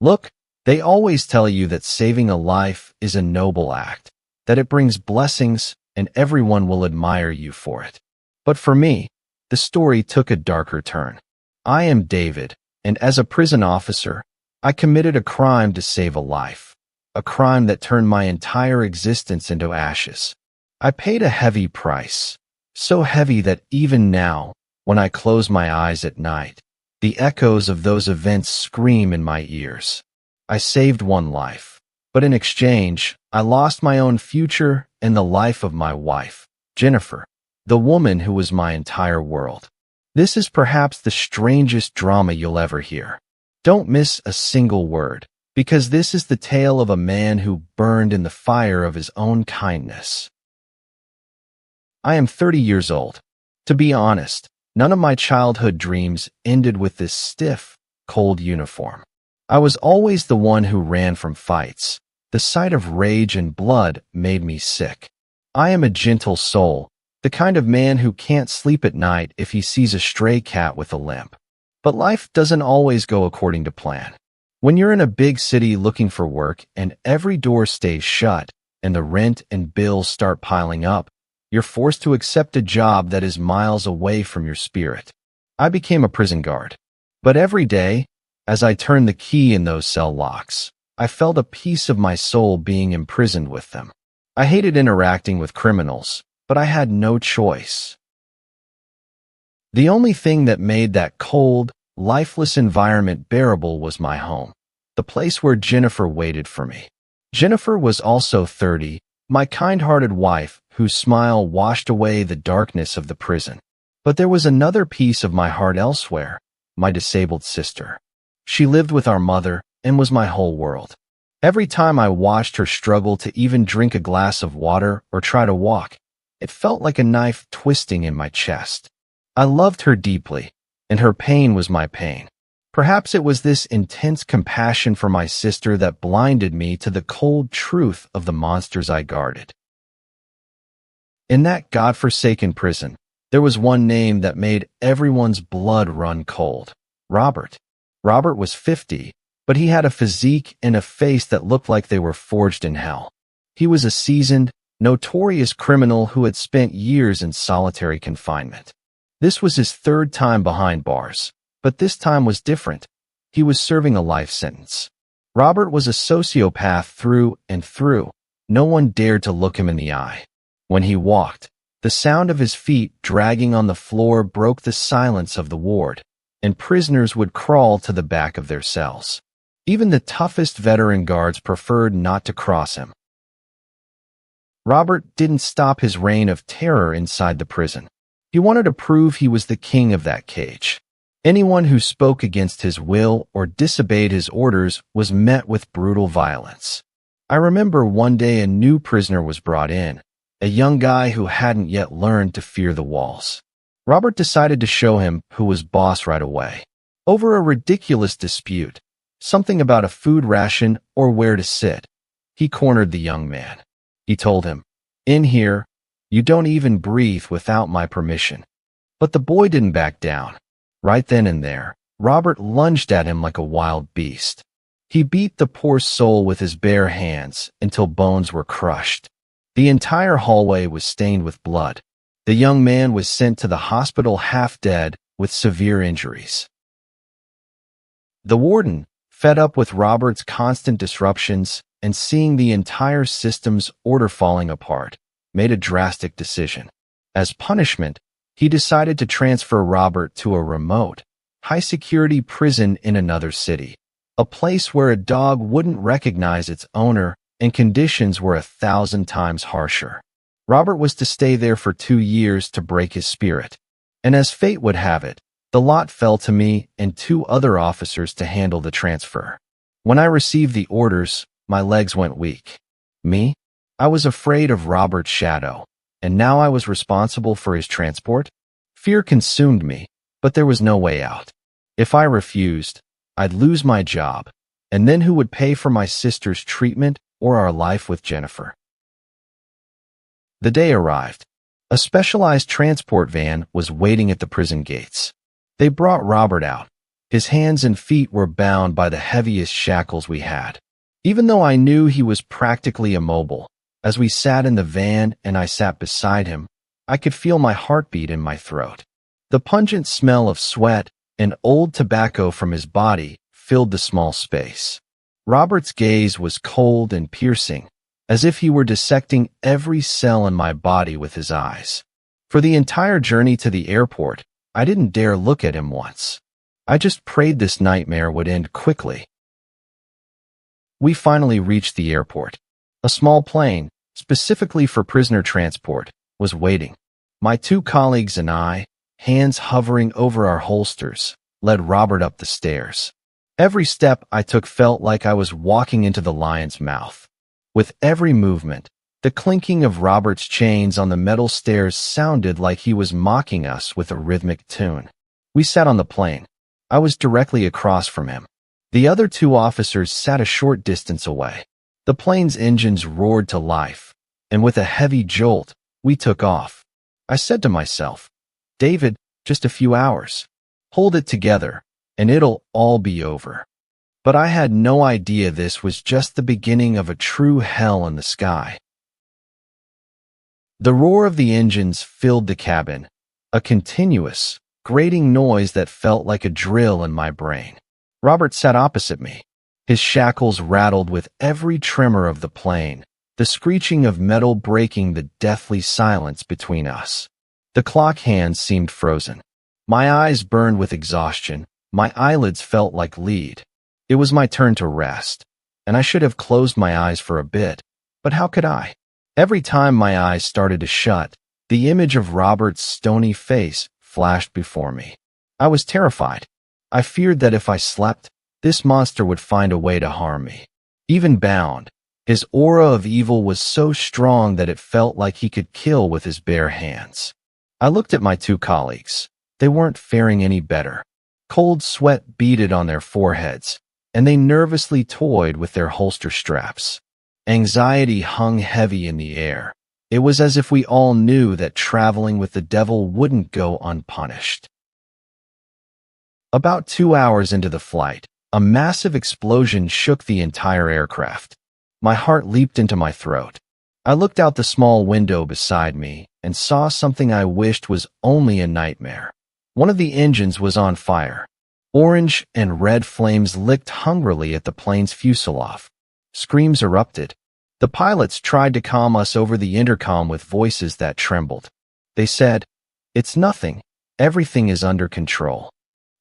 Look, they always tell you that saving a life is a noble act, that it brings blessings and everyone will admire you for it. But for me, the story took a darker turn. I am David, and as a prison officer, I committed a crime to save a life, a crime that turned my entire existence into ashes. I paid a heavy price, so heavy that even now, when I close my eyes at night, the echoes of those events scream in my ears. I saved one life, but in exchange, I lost my own future and the life of my wife, Jennifer, the woman who was my entire world. This is perhaps the strangest drama you'll ever hear. Don't miss a single word, because this is the tale of a man who burned in the fire of his own kindness. I am 30 years old. To be honest, none of my childhood dreams ended with this stiff, cold uniform. I was always the one who ran from fights. The sight of rage and blood made me sick. I am a gentle soul, the kind of man who can't sleep at night if he sees a stray cat with a limp. But life doesn't always go according to plan. When you're in a big city looking for work and every door stays shut and the rent and bills start piling up, you're forced to accept a job that is miles away from your spirit. I became a prison guard. But every day, as I turned the key in those cell locks, I felt a piece of my soul being imprisoned with them. I hated interacting with criminals, but I had no choice. The only thing that made that cold, lifeless environment bearable was my home, the place where Jennifer waited for me. Jennifer was also 30, my kind-hearted wife, whose smile washed away the darkness of the prison. But there was another piece of my heart elsewhere, my disabled sister. She lived with our mother and was my whole world. Every time I watched her struggle to even drink a glass of water or try to walk, it felt like a knife twisting in my chest. I loved her deeply, and her pain was my pain. Perhaps it was this intense compassion for my sister that blinded me to the cold truth of the monsters I guarded. In that godforsaken prison, there was one name that made everyone's blood run cold: Robert. Robert was 50, but he had a physique and a face that looked like they were forged in hell. He was a seasoned, notorious criminal who had spent years in solitary confinement. This was his third time behind bars, but this time was different. He was serving a life sentence. Robert was a sociopath through and through. No one dared to look him in the eye. When he walked, the sound of his feet dragging on the floor broke the silence of the ward, and prisoners would crawl to the back of their cells. Even the toughest veteran guards preferred not to cross him. Robert didn't stop his reign of terror inside the prison. He wanted to prove he was the king of that cage. Anyone who spoke against his will or disobeyed his orders was met with brutal violence. I remember one day a new prisoner was brought in, a young guy who hadn't yet learned to fear the walls. Robert decided to show him who was boss right away. Over a ridiculous dispute, something about a food ration or where to sit, he cornered the young man. He told him, "In here, you don't even breathe without my permission." But the boy didn't back down. Right then and there, Robert lunged at him like a wild beast. He beat the poor soul with his bare hands until bones were crushed. The entire hallway was stained with blood. The young man was sent to the hospital half dead with severe injuries. The warden, fed up with Robert's constant disruptions and seeing the entire system's order falling apart, made a drastic decision. As punishment, he decided to transfer Robert to a remote, high-security prison in another city, a place where a dog wouldn't recognize its owner and conditions were 1,000 times harsher. Robert was to stay there for 2 years to break his spirit, and as fate would have it, the lot fell to me and 2 other officers to handle the transfer. When I received the orders, my legs went weak. Me? I was afraid of Robert's shadow, and now I was responsible for his transport? Fear consumed me, but there was no way out. If I refused, I'd lose my job, and then who would pay for my sister's treatment or our life with Jennifer? The day arrived. A specialized transport van was waiting at the prison gates. They brought Robert out, His hands and feet were bound by the heaviest shackles we had. Even though I knew he was practically immobile, as we sat in the van and I sat beside him, I could feel my heartbeat in my throat. The pungent smell of sweat and old tobacco from his body filled the small space. Robert's gaze was cold and piercing, as if he were dissecting every cell in my body with his eyes. For the entire journey to the airport, I didn't dare look at him once. I just prayed this nightmare would end quickly. We finally reached the airport. A small plane, specifically for prisoner transport, was waiting. My two colleagues and I, hands hovering over our holsters, led Robert up the stairs. Every step I took felt like I was walking into the lion's mouth. With every movement, the clinking of Robert's chains on the metal stairs sounded like he was mocking us with a rhythmic tune. We sat on the plane. I was directly across from him. The other two officers sat a short distance away. The plane's engines roared to life, and with a heavy jolt, we took off. I said to myself, "David, just a few hours. Hold it together, and it'll all be over." But I had no idea this was just the beginning of a true hell in the sky. The roar of the engines filled the cabin, a continuous, grating noise that felt like a drill in my brain. Robert sat opposite me. His shackles rattled with every tremor of the plane, the screeching of metal breaking the deathly silence between us. The clock hands seemed frozen. My eyes burned with exhaustion. My eyelids felt like lead. It was my turn to rest, and I should have closed my eyes for a bit, but how could I? Every time my eyes started to shut, the image of Robert's stony face flashed before me. I was terrified. I feared that if I slept, this monster would find a way to harm me. Even bound, his aura of evil was so strong that it felt like he could kill with his bare hands. I looked at my two colleagues. They weren't faring any better. Cold sweat beaded on their foreheads, and they nervously toyed with their holster straps. Anxiety hung heavy in the air. It was as if we all knew that traveling with the devil wouldn't go unpunished. About 2 hours into the flight, a massive explosion shook the entire aircraft. My heart leaped into my throat. I looked out the small window beside me and saw something I wished was only a nightmare. One of the engines was on fire. Orange and red flames licked hungrily at the plane's fuselage. Screams erupted. The pilots tried to calm us over the intercom with voices that trembled. They said, "It's nothing. Everything is under control."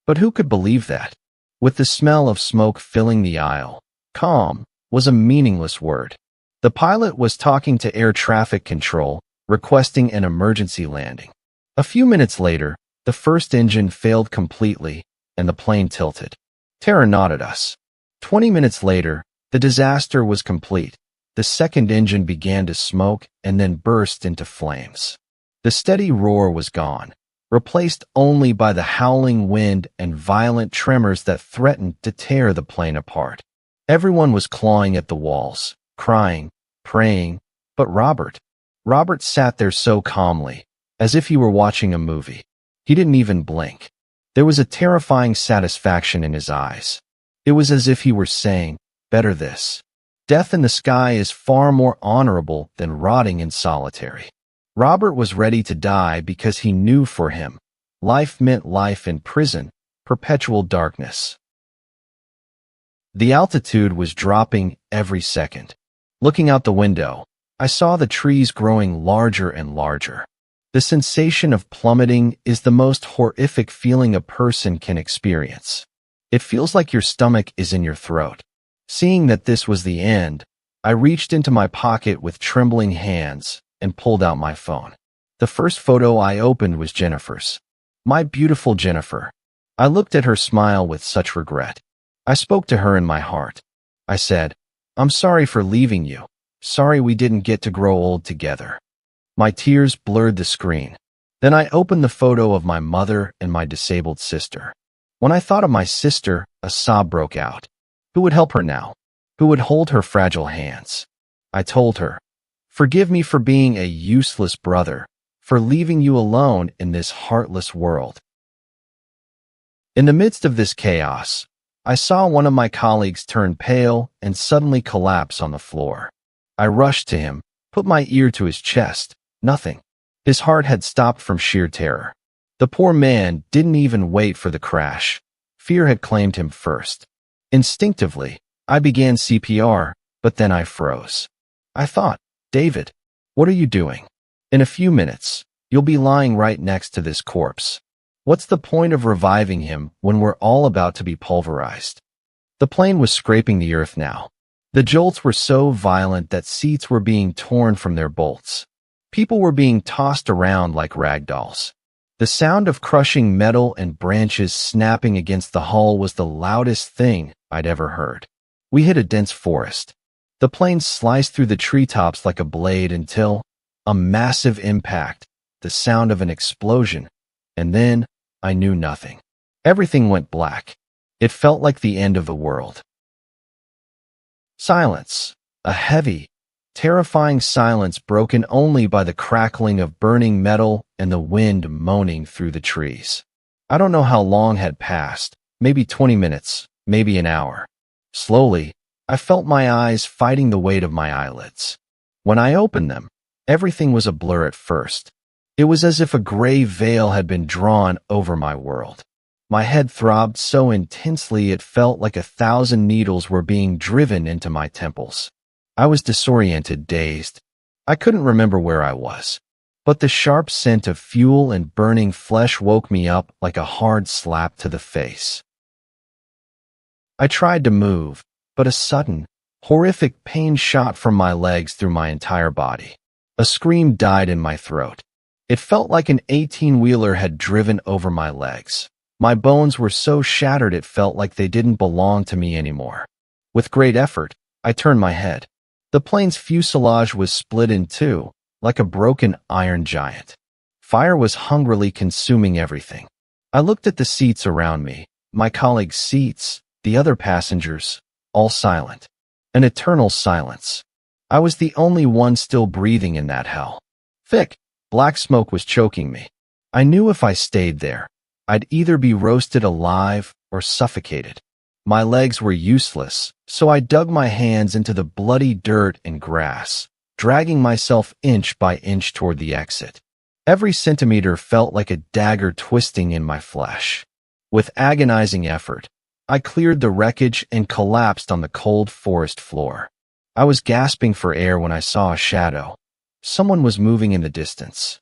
But who could believe that? With the smell of smoke filling the aisle, calm was a meaningless word. The pilot was talking to air traffic control, requesting an emergency landing. A few minutes later, the first engine failed completely, and the plane tilted. Terror gnawed at us. 20 minutes later, the disaster was complete. The second engine began to smoke and then burst into flames. The steady roar was gone, replaced only by the howling wind and violent tremors that threatened to tear the plane apart. Everyone was clawing at the walls, crying, praying, but Robert sat there so calmly, as if he were watching a movie. He didn't even blink. There was a terrifying satisfaction in his eyes. It was as if he were saying, "Better this. Death in the sky is far more honorable than rotting in solitary." Robert was ready to die because he knew for him, life meant life in prison, perpetual darkness. The altitude was dropping every second. Looking out the window, I saw the trees growing larger and larger. The sensation of plummeting is the most horrific feeling a person can experience. It feels like your stomach is in your throat. Seeing that this was the end, I reached into my pocket with trembling hands and pulled out my phone. The first photo I opened was Jennifer's. My beautiful Jennifer. I looked at her smile with such regret. I spoke to her in my heart. I said, "I'm sorry for leaving you. Sorry we didn't get to grow old together." My tears blurred the screen. Then I opened the photo of my mother and my disabled sister. When I thought of my sister, a sob broke out. Who would help her now? Who would hold her fragile hands? I told her, "Forgive me for being a useless brother, for leaving you alone in this heartless world." In the midst of this chaos, I saw one of my colleagues turn pale and suddenly collapse on the floor. I rushed to him, put my ear to his chest. Nothing. His heart had stopped from sheer terror. The poor man didn't even wait for the crash. Fear had claimed him first. Instinctively, I began CPR, but then I froze. I thought, David, what are you doing? In a few minutes, you'll be lying right next to this corpse. What's the point of reviving him when we're all about to be pulverized? The plane was scraping the earth now. The jolts were so violent that seats were being torn from their bolts. People were being tossed around like rag dolls. The sound of crushing metal and branches snapping against the hull was the loudest thing I'd ever heard. We hit a dense forest. The plane sliced through the treetops like a blade until a massive impact, the sound of an explosion, and then I knew nothing. Everything went black. It felt like the end of the world. Silence. A heavy, terrifying silence broken only by the crackling of burning metal and the wind moaning through the trees. I don't know how long had passed, maybe 20 minutes, maybe an hour. Slowly, I felt my eyes fighting the weight of my eyelids. When I opened them, everything was a blur at first. It was as if a gray veil had been drawn over my world. My head throbbed so intensely it felt like 1,000 needles were being driven into my temples. I was disoriented, dazed. I couldn't remember where I was. But the sharp scent of fuel and burning flesh woke me up like a hard slap to the face. I tried to move, but a sudden, horrific pain shot from my legs through my entire body. A scream died in my throat. It felt like an 18-wheeler had driven over my legs. My bones were so shattered it felt like they didn't belong to me anymore. With great effort, I turned my head. The plane's fuselage was split in two, like a broken iron giant. Fire was hungrily consuming everything. I looked at the seats around me, my colleagues' seats, the other passengers, all silent. An eternal silence. I was the only one still breathing in that hell. Thick, black smoke was choking me. I knew if I stayed there, I'd either be roasted alive or suffocated. My legs were useless, so I dug my hands into the bloody dirt and grass, dragging myself inch by inch toward the exit. Every centimeter felt like a dagger twisting in my flesh. With agonizing effort, I cleared the wreckage and collapsed on the cold forest floor. I was gasping for air when I saw a shadow. Someone was moving in the distance.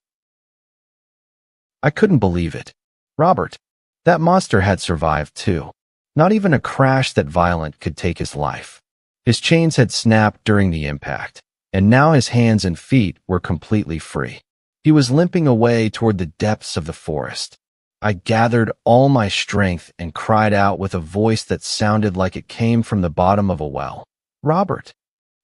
I couldn't believe it. Robert. That monster had survived too. Not even a crash that violent could take his life. His chains had snapped during the impact, and now his hands and feet were completely free. He was limping away toward the depths of the forest. I gathered all my strength and cried out with a voice that sounded like it came from the bottom of a well. Robert.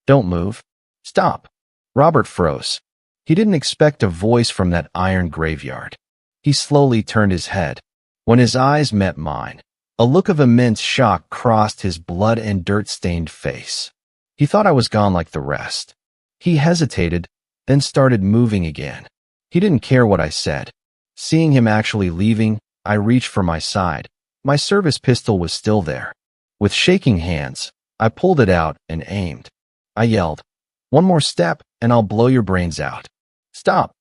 Don't move. Stop. Robert froze. He didn't expect a voice from that iron graveyard. He slowly turned his head. When his eyes met mine, a look of immense shock crossed his blood and dirt-stained face. He thought I was gone like the rest. He hesitated, then started moving again. He didn't care what I said. Seeing him actually leaving, I reached for my side. My service pistol was still there. With shaking hands, I pulled it out and aimed. I yelled, "One more step, and I'll blow your brains out. Stop."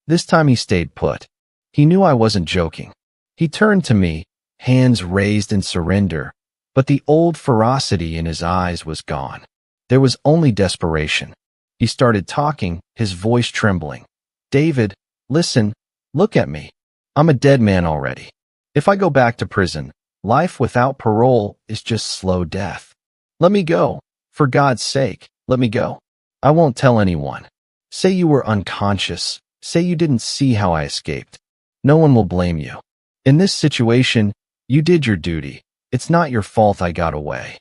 This time he stayed put. He knew I wasn't joking. He turned to me, hands raised in surrender, but the old ferocity in his eyes was gone. There was only desperation. He started talking, his voice trembling. "David, listen, look at me. I'm a dead man already. If I go back to prison, life without parole is just slow death. Let me go. For God's sake, let me go. I won't tell anyone. Say you were unconscious. Say you didn't see how I escaped. No one will blame you. In this situation, you did your duty. It's not your fault I got away."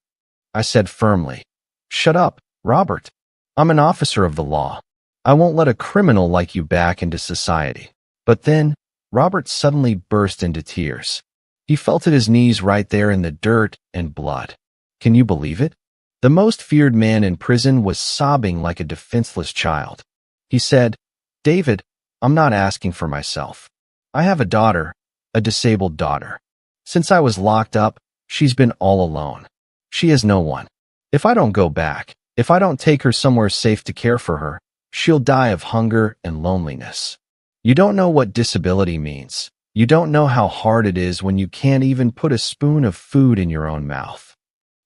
I said firmly, "Shut up, Robert. I'm an officer of the law. I won't let a criminal like you back into society." But then, Robert suddenly burst into tears. He felt at his knees right there in the dirt and blood. Can you believe it? The most feared man in prison was sobbing like a defenseless child. He said, "David, I'm not asking for myself. I have a daughter, a disabled daughter. Since I was locked up, she's been all alone. She has no one. If I don't go back, if I don't take her somewhere safe to care for her, she'll die of hunger and loneliness. You don't know what disability means. You don't know how hard it is when you can't even put a spoon of food in your own mouth.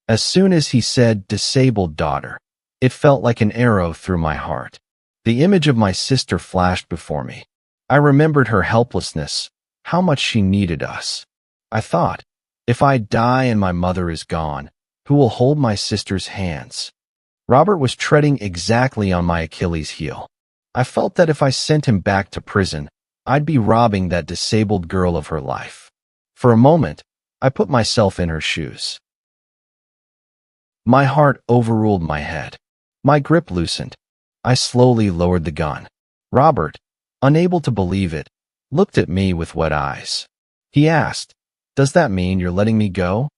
As soon as he said disabled daughter, it felt like an arrow through my heart. The image of my sister flashed before me. I remembered her helplessness, how much she needed us. I thought, if I die and my mother is gone, who will hold my sister's hands? Robert was treading exactly on my Achilles heel. I felt that if I sent him back to prison, I'd be robbing that disabled girl of her life. For a moment, I put myself in her shoes. My heart overruled my head. My grip loosened. I slowly lowered the gun. Robert, unable to believe it, looked at me with wet eyes. He asked, "Does that mean you're letting me go?"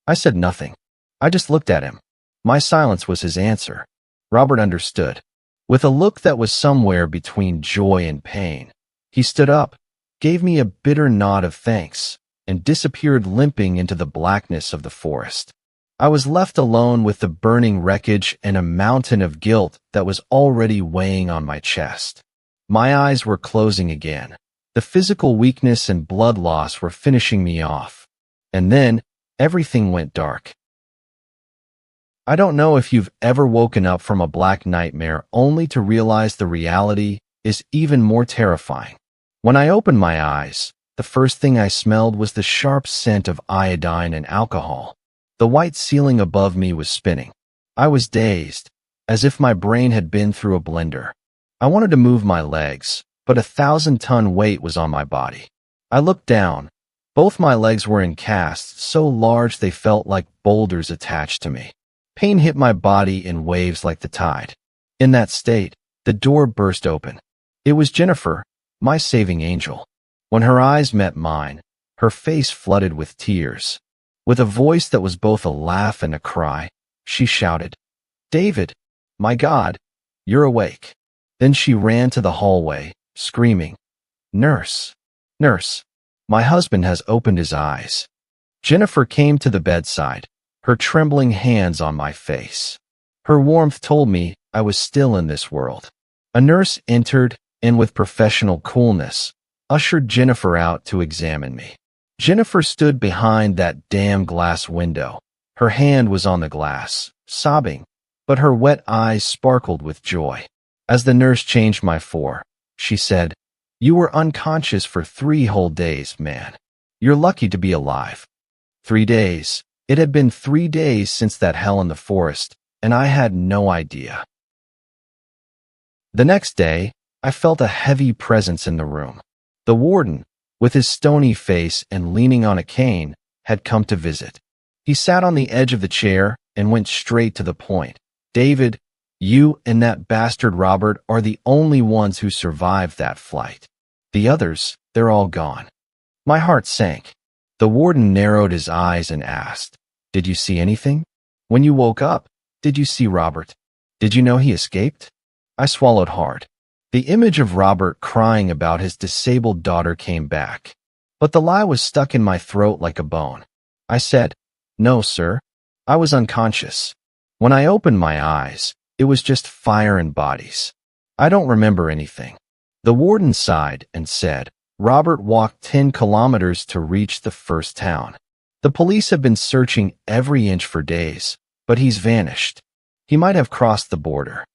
I said nothing. I just looked at him. My silence was his answer. Robert understood. With a look that was somewhere between joy and pain, he stood up, gave me a bitter nod of thanks, and disappeared limping into the blackness of the forest. I was left alone with the burning wreckage and a mountain of guilt that was already weighing on my chest. My eyes were closing again. The physical weakness and blood loss were finishing me off. And then, everything went dark. I don't know if you've ever woken up from a black nightmare only to realize the reality is even more terrifying. When I opened my eyes, the first thing I smelled was the sharp scent of iodine and alcohol. The white ceiling above me was spinning. I was dazed, as if my brain had been through a blender. I wanted to move my legs, but a 1,000-ton weight was on my body. I looked down. Both my legs were in casts so large they felt like boulders attached to me. Pain hit my body in waves like the tide. In that state, the door burst open. It was Jennifer, my saving angel. When her eyes met mine, her face flooded with tears. With a voice that was both a laugh and a cry, she shouted, "David, my God, you're awake." Then she ran to the hallway, screaming, "Nurse, nurse, my husband has opened his eyes." Jennifer came to the bedside, her trembling hands on my face. Her warmth told me I was still in this world. A nurse entered and with professional coolness, ushered Jennifer out to examine me. Jennifer stood behind that damn glass window. Her hand was on the glass, sobbing, but her wet eyes sparkled with joy. As the nurse changed my she said, "You were unconscious for 3 whole days, man. You're lucky to be alive." 3 days. It had been 3 days since that hell in the forest, and I had no idea. The next day, I felt a heavy presence in the room. The warden, with his stony face and leaning on a cane, had come to visit. He sat on the edge of the chair and went straight to the point. "David, you and that bastard Robert are the only ones who survived that flight. The others, they're all gone." My heart sank. The warden narrowed his eyes and asked, "Did you see anything? When you woke up, did you see Robert? Did you know he escaped?" I swallowed hard. The image of Robert crying about his disabled daughter came back, but the lie was stuck in my throat like a bone. I said, "No, sir. I was unconscious. When I opened my eyes, it was just fire and bodies. I don't remember anything." The warden sighed and said, "Robert walked 10 kilometers to reach the first town. The police have been searching every inch for days, but he's vanished. He might have crossed the border."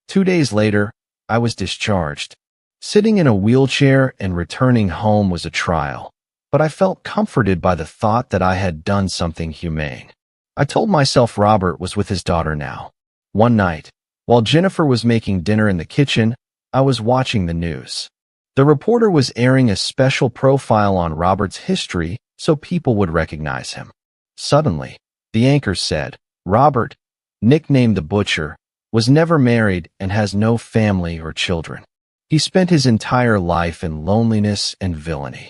2 days later, I was discharged. Sitting in a wheelchair and returning home was a trial, but I felt comforted by the thought that I had done something humane. I told myself Robert was with his daughter now. One night, while Jennifer was making dinner in the kitchen, I was watching the news. The reporter was airing a special profile on Robert's history so people would recognize him. Suddenly, the anchor said, "Robert, nicknamed the Butcher, was never married and has no family or children. He spent his entire life in loneliness and villainy."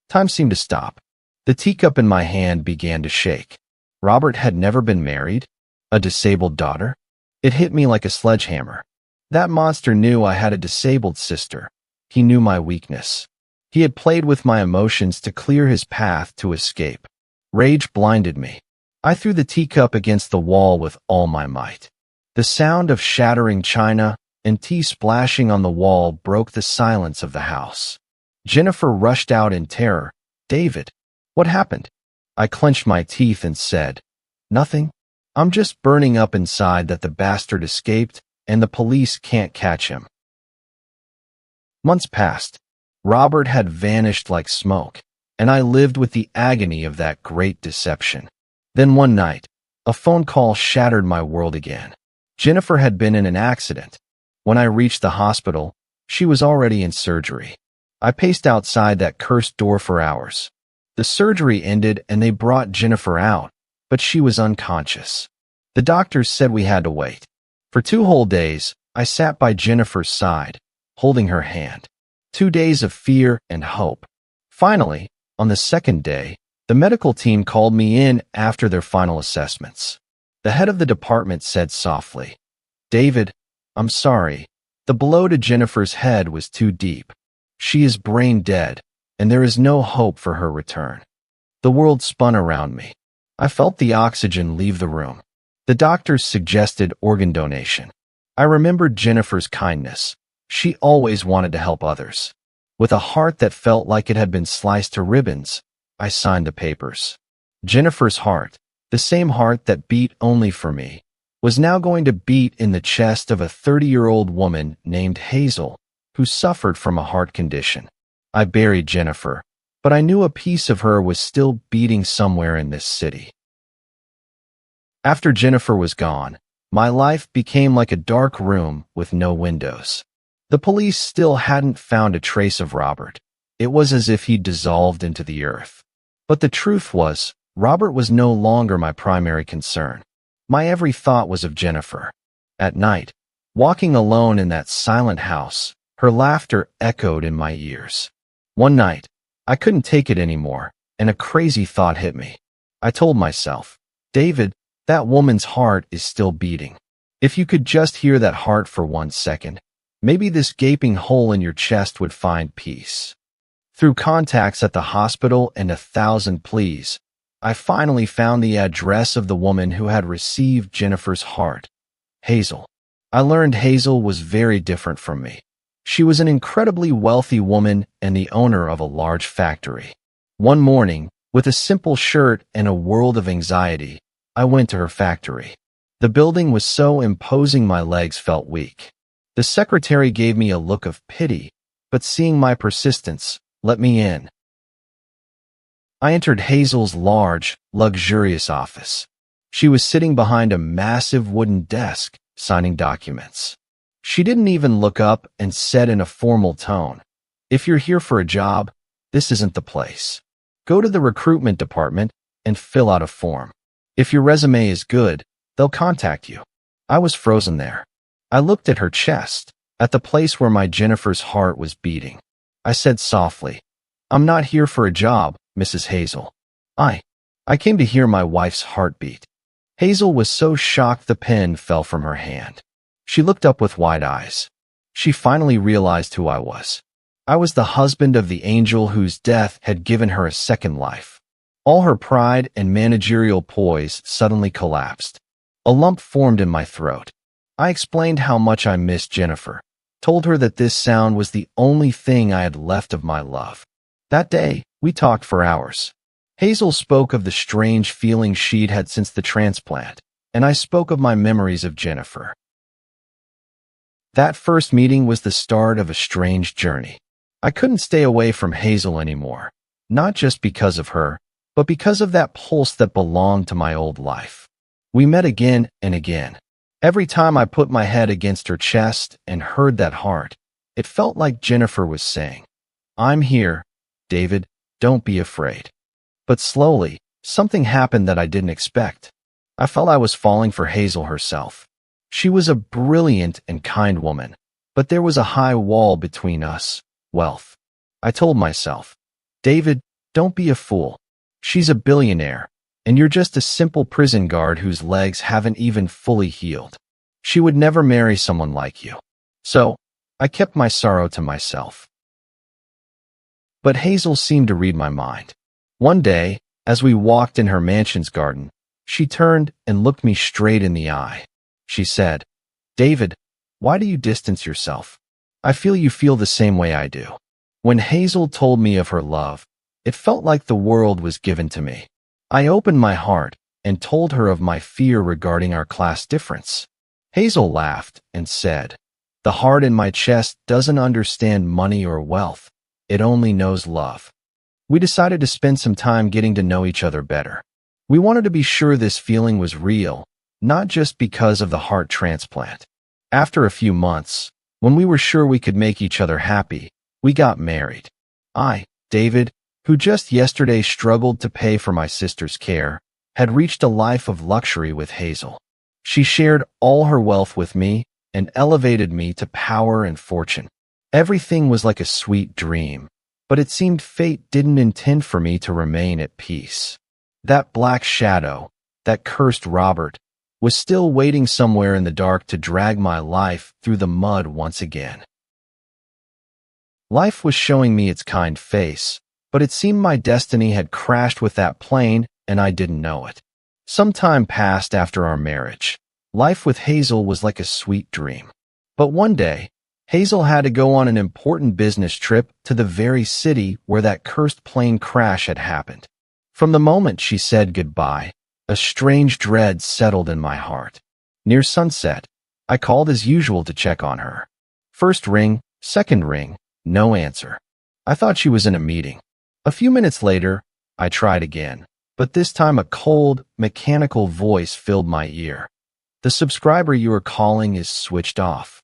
Time seemed to stop. The teacup in my hand began to shake. Robert had never been married? A disabled daughter? It hit me like a sledgehammer. That monster knew I had a disabled sister. He knew my weakness. He had played with my emotions to clear his path to escape. Rage blinded me. I threw the teacup against the wall with all my might. The sound of shattering china and tea splashing on the wall broke the silence of the house. Jennifer rushed out in terror. "David, what happened?" I clenched my teeth and said, "Nothing. I'm just burning up inside that the bastard escaped and the police can't catch him." Months passed. Robert had vanished like smoke, and I lived with the agony of that great deception. Then one night, a phone call shattered my world again. Jennifer had been in an accident. When I reached the hospital, she was already in surgery. I paced outside that cursed door for hours. The surgery ended and they brought Jennifer out, but she was unconscious. The doctors said we had to wait. For 2 whole days, I sat by Jennifer's side, holding her hand. 2 days of fear and hope. Finally, on the 2nd day, the medical team called me in after their final assessments. The head of the department said softly, "David, I'm sorry. The blow to Jennifer's head was too deep. She is brain dead, and there is no hope for her return." The world spun around me. I felt the oxygen leave the room. The doctors suggested organ donation. I remembered Jennifer's kindness. She always wanted to help others. With a heart that felt like it had been sliced to ribbons, I signed the papers. Jennifer's heart, the same heart that beat only for me, was now going to beat in the chest of a 30-year-old woman named Hazel, who suffered from a heart condition. I buried Jennifer, but I knew a piece of her was still beating somewhere in this city. After Jennifer was gone, my life became like a dark room with no windows. The police still hadn't found a trace of Robert. It was as if he'd dissolved into the earth. But the truth was, Robert was no longer my primary concern. My every thought was of Jennifer. At night, walking alone in that silent house, her laughter echoed in my ears. One night, I couldn't take it anymore, and a crazy thought hit me. I told myself, "David, that woman's heart is still beating. If you could just hear that heart for 1 second, maybe this gaping hole in your chest would find peace." Through contacts at the hospital and 1,000 pleas, I finally found the address of the woman who had received Jennifer's heart, Hazel. I learned Hazel was very different from me. She was an incredibly wealthy woman and the owner of a large factory. One morning, with a simple shirt and a world of anxiety, I went to her factory. The building was so imposing my legs felt weak. The secretary gave me a look of pity, but seeing my persistence, let me in. I entered Hazel's large, luxurious office. She was sitting behind a massive wooden desk, signing documents. She didn't even look up and said in a formal tone, "If you're here for a job, this isn't the place. Go to the recruitment department and fill out a form. If your resume is good, they'll contact you." I was frozen there. I looked at her chest, at the place where my Jennifer's heart was beating. I said softly, "I'm not here for a job, Mrs. Hazel. I came to hear my wife's heartbeat." Hazel was so shocked the pen fell from her hand. She looked up with wide eyes. She finally realized who I was. I was the husband of the angel whose death had given her a second life. All her pride and managerial poise suddenly collapsed. A lump formed in my throat. I explained how much I missed Jennifer, told her that this sound was the only thing I had left of my love. That day, we talked for hours. Hazel spoke of the strange feelings she'd had since the transplant, and I spoke of my memories of Jennifer. That first meeting was the start of a strange journey. I couldn't stay away from Hazel anymore, not just because of her, but because of that pulse that belonged to my old life. We met again and again. Every time I put my head against her chest and heard that heart, it felt like Jennifer was saying, "I'm here, David, don't be afraid." But slowly, something happened that I didn't expect. I felt I was falling for Hazel herself. She was a brilliant and kind woman, but there was a high wall between us, wealth. I told myself, "David, don't be a fool. She's a billionaire, and you're just a simple prison guard whose legs haven't even fully healed. She would never marry someone like you." So, I kept my sorrow to myself. But Hazel seemed to read my mind. One day, as we walked in her mansion's garden, she turned and looked me straight in the eye. She said, "David, why do you distance yourself? I feel you feel the same way I do." When Hazel told me of her love, it felt like the world was given to me. I opened my heart and told her of my fear regarding our class difference. Hazel laughed and said, "The heart in my chest doesn't understand money or wealth. It only knows love." We decided to spend some time getting to know each other better. We wanted to be sure this feeling was real, not just because of the heart transplant. After a few months, when we were sure we could make each other happy, we got married. I, David, who just yesterday struggled to pay for my sister's care, had reached a life of luxury with Hazel. She shared all her wealth with me and elevated me to power and fortune. Everything was like a sweet dream, but it seemed fate didn't intend for me to remain at peace. That black shadow, that cursed Robert, was still waiting somewhere in the dark to drag my life through the mud once again. Life was showing me its kind face, but it seemed my destiny had crashed with that plane and I didn't know it. Some time passed after our marriage. Life with Hazel was like a sweet dream. But one day, Hazel had to go on an important business trip to the very city where that cursed plane crash had happened. From the moment she said goodbye, a strange dread settled in my heart. Near sunset, I called as usual to check on her. First ring, second ring, no answer. I thought she was in a meeting. A few minutes later, I tried again, but this time a cold, mechanical voice filled my ear. "The subscriber you are calling is switched off."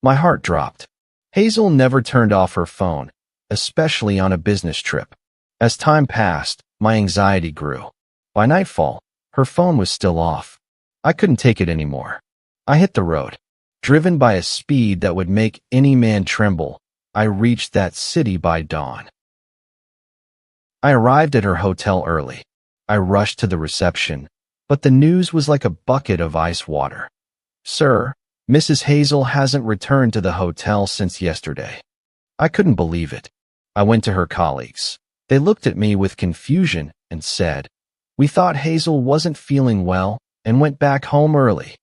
My heart dropped. Hazel never turned off her phone, especially on a business trip. As time passed, my anxiety grew. By nightfall, her phone was still off. I couldn't take it anymore. I hit the road. Driven by a speed that would make any man tremble, I reached that city by dawn. I arrived at her hotel early. I rushed to the reception, but the news was like a bucket of ice water. "Sir, Mrs. Hazel hasn't returned to the hotel since yesterday." I couldn't believe it. I went to her colleagues. They looked at me with confusion and said, "We thought Hazel wasn't feeling well and went back home early."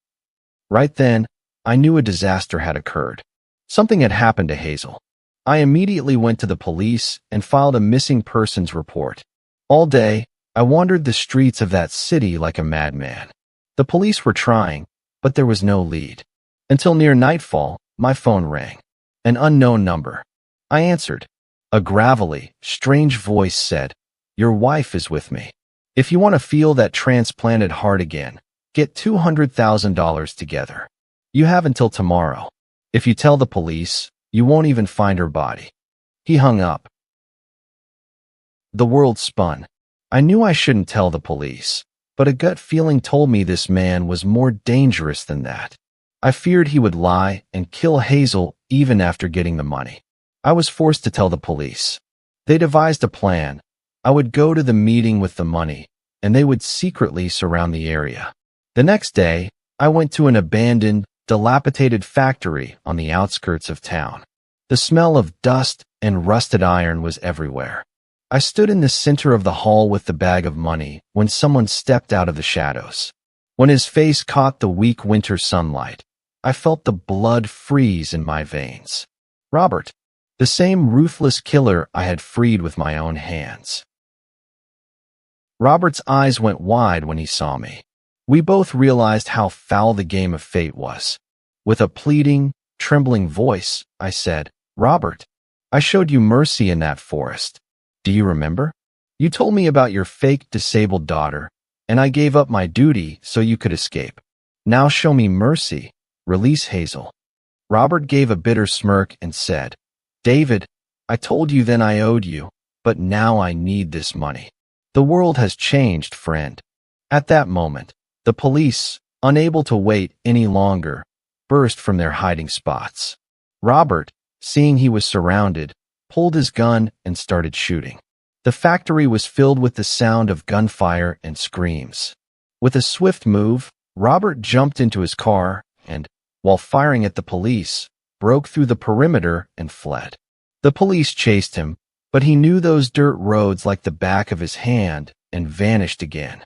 Right then, I knew a disaster had occurred. Something had happened to Hazel. I immediately went to the police and filed a missing persons report. All day, I wandered the streets of that city like a madman. The police were trying, but there was no lead. Until near nightfall, my phone rang. An unknown number. I answered. A gravelly, strange voice said, "Your wife is with me. If you want to feel that transplanted heart again, get $200,000 together. You have until tomorrow. If you tell the police, you won't even find her body." He hung up. The world spun. I knew I shouldn't tell the police, but a gut feeling told me this man was more dangerous than that. I feared he would lie and kill Hazel even after getting the money. I was forced to tell the police. They devised a plan. I would go to the meeting with the money, and they would secretly surround the area. The next day, I went to an abandoned, dilapidated factory on the outskirts of town. The smell of dust and rusted iron was everywhere. I stood in the center of the hall with the bag of money when someone stepped out of the shadows. When his face caught the weak winter sunlight, I felt the blood freeze in my veins. Robert, the same ruthless killer I had freed with my own hands. Robert's eyes went wide when he saw me. We both realized how foul the game of fate was. With a pleading, trembling voice, I said, "Robert, I showed you mercy in that forest. Do you remember? You told me about your fake disabled daughter, and I gave up my duty so you could escape. Now show me mercy. Release Hazel." Robert gave a bitter smirk and said, "David, I told you then I owed you, but now I need this money. The world has changed, friend." At that moment, the police, unable to wait any longer, burst from their hiding spots. Robert, seeing he was surrounded, pulled his gun and started shooting. The factory was filled with the sound of gunfire and screams. With a swift move, Robert jumped into his car and, while firing at the police, broke through the perimeter and fled. The police chased him, but he knew those dirt roads like the back of his hand and vanished again.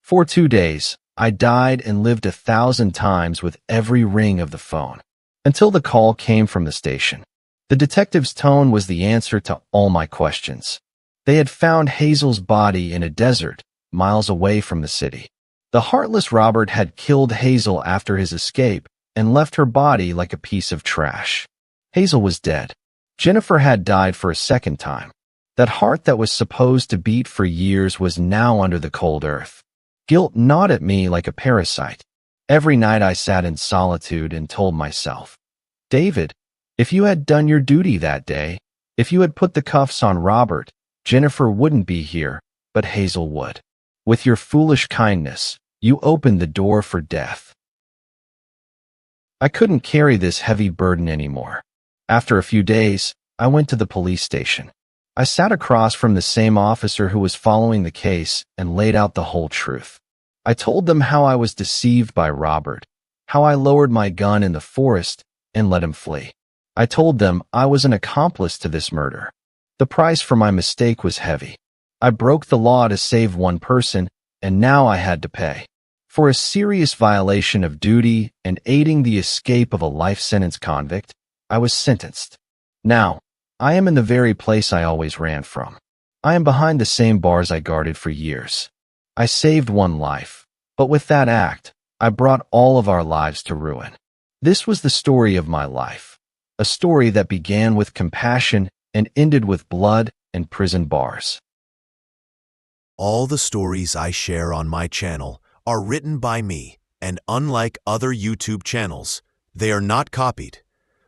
For 2 days, I died and lived 1,000 times with every ring of the phone, until the call came from the station. The detective's tone was the answer to all my questions. They had found Hazel's body in a desert, miles away from the city. The heartless Robert had killed Hazel after his escape and left her body like a piece of trash. Hazel was dead. Jennifer had died for a second time. That heart that was supposed to beat for years was now under the cold earth. Guilt gnawed at me like a parasite. Every night I sat in solitude and told myself, David, if you had done your duty that day, if you had put the cuffs on Robert, Jennifer wouldn't be here, but Hazel would. With your foolish kindness, you opened the door for death. I couldn't carry this heavy burden anymore. After a few days, I went to the police station. I sat across from the same officer who was following the case and laid out the whole truth. I told them how I was deceived by Robert, how I lowered my gun in the forest and let him flee. I told them I was an accomplice to this murder. The price for my mistake was heavy. I broke the law to save one person, and now I had to pay. For a serious violation of duty and aiding the escape of a life-sentence convict, I was sentenced. Now, I am in the very place I always ran from. I am behind the same bars I guarded for years. I saved one life, but with that act, I brought all of our lives to ruin. This was the story of my life, a story that began with compassion and ended with blood and prison bars. All the stories I share on my channel are written by me, and unlike other YouTube channels, they are not copied.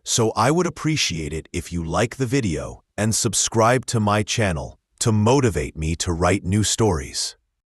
So I would appreciate it if you like the video and subscribe to my channel to motivate me to write new stories.